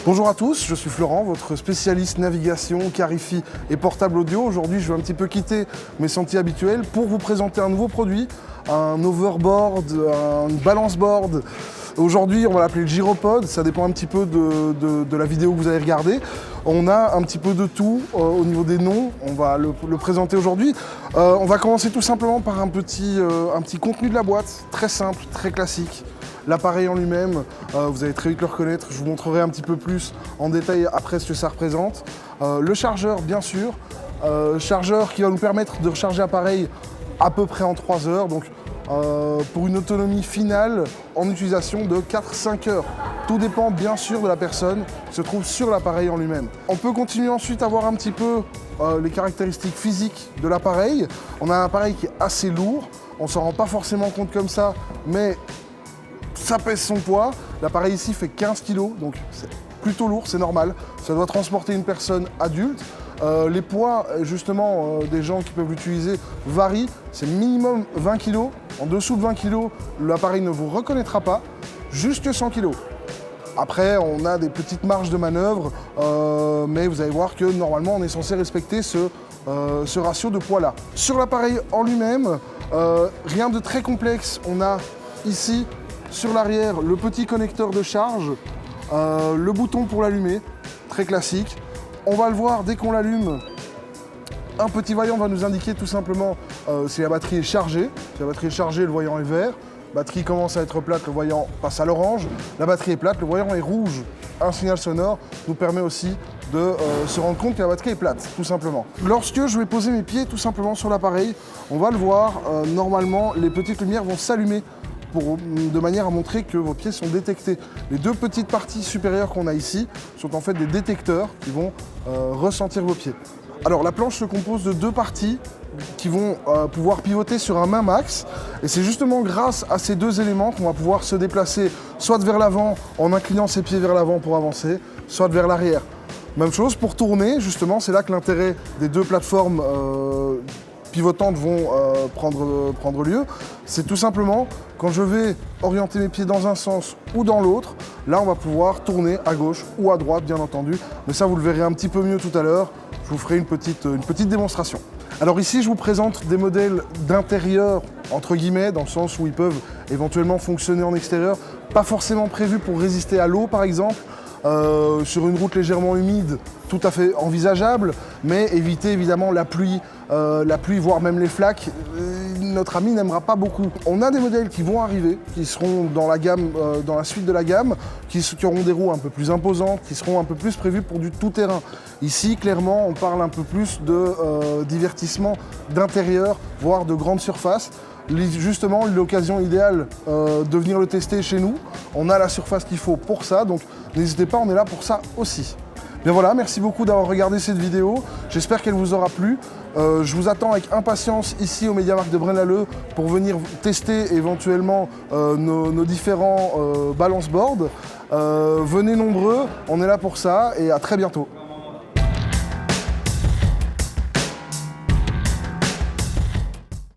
Bonjour à tous, je suis Florent, votre spécialiste navigation, Carifi et portable audio. Aujourd'hui, je vais un petit peu quitter mes sentiers habituels pour vous présenter un nouveau produit, un overboard, un balance board. Aujourd'hui, on va l'appeler le gyropod, ça dépend un petit peu de la vidéo que vous avez regardée. On a un petit peu de tout au niveau des noms, on va le présenter aujourd'hui. On va commencer tout simplement par un petit contenu de la boîte, très simple, très classique. L'appareil en lui-même, vous allez très vite le reconnaître, je vous montrerai un petit peu plus en détail après ce que ça représente. Le chargeur, bien sûr, chargeur qui va nous permettre de recharger l'appareil à peu près en 3 heures, donc pour une autonomie finale en utilisation de 4-5 heures. Tout dépend bien sûr de la personne qui se trouve sur l'appareil en lui-même. On peut continuer ensuite à voir un petit peu les caractéristiques physiques de l'appareil. On a un appareil qui est assez lourd, on ne s'en rend pas forcément compte comme ça, mais ça pèse son poids. L'appareil ici fait 15 kg, donc c'est plutôt lourd, c'est normal. Ça doit transporter une personne adulte. Les poids, justement, des gens qui peuvent l'utiliser varient. C'est minimum 20 kg. En dessous de 20 kg, l'appareil ne vous reconnaîtra pas. Jusque 100 kg. Après, on a des petites marges de manœuvre, mais vous allez voir que normalement, on est censé respecter ce ratio de poids-là. Sur l'appareil en lui-même, rien de très complexe. On a ici, sur l'arrière, le petit connecteur de charge, le bouton pour l'allumer, très classique. On va le voir dès qu'on l'allume, un petit voyant va nous indiquer tout simplement si la batterie est chargée. Si la batterie est chargée, le voyant est vert. La batterie commence à être plate, le voyant passe à l'orange. La batterie est plate, le voyant est rouge. Un signal sonore nous permet aussi de se rendre compte que la batterie est plate, tout simplement. Lorsque je vais poser mes pieds tout simplement sur l'appareil, on va le voir, normalement les petites lumières vont s'allumer de manière à montrer que vos pieds sont détectés. Les deux petites parties supérieures qu'on a ici sont en fait des détecteurs qui vont ressentir vos pieds. Alors la planche se compose de deux parties qui vont pouvoir pivoter sur un main max, et c'est justement grâce à ces deux éléments qu'on va pouvoir se déplacer soit vers l'avant en inclinant ses pieds vers l'avant pour avancer, soit vers l'arrière. Même chose pour tourner, justement, c'est là que l'intérêt des deux plateformes pivotantes vont prendre lieu. C'est tout simplement, quand je vais orienter mes pieds dans un sens ou dans l'autre, là on va pouvoir tourner à gauche ou à droite, bien entendu. Mais ça, vous le verrez un petit peu mieux tout à l'heure. Je vous ferai une petite démonstration. Alors ici, je vous présente des modèles d'intérieur, entre guillemets, dans le sens où ils peuvent éventuellement fonctionner en extérieur, pas forcément prévus pour résister à l'eau, par exemple. Sur une route légèrement humide, tout à fait envisageable, mais éviter évidemment la pluie, voire même les flaques, notre ami n'aimera pas beaucoup. On a des modèles qui vont arriver, qui seront dans la gamme, dans la suite de la gamme, qui auront des roues un peu plus imposantes, qui seront un peu plus prévues pour du tout-terrain. Ici, clairement, on parle un peu plus de divertissement d'intérieur, voire de grande surface. Justement, l'occasion idéale de venir le tester chez nous. On a la surface qu'il faut pour ça, donc n'hésitez pas, on est là pour ça aussi. Bien voilà, merci beaucoup d'avoir regardé cette vidéo. J'espère qu'elle vous aura plu. Je vous attends avec impatience ici au MediaMarkt de Braine-l'Alleud pour venir tester éventuellement nos différents balance boards. Venez nombreux, on est là pour ça et à très bientôt.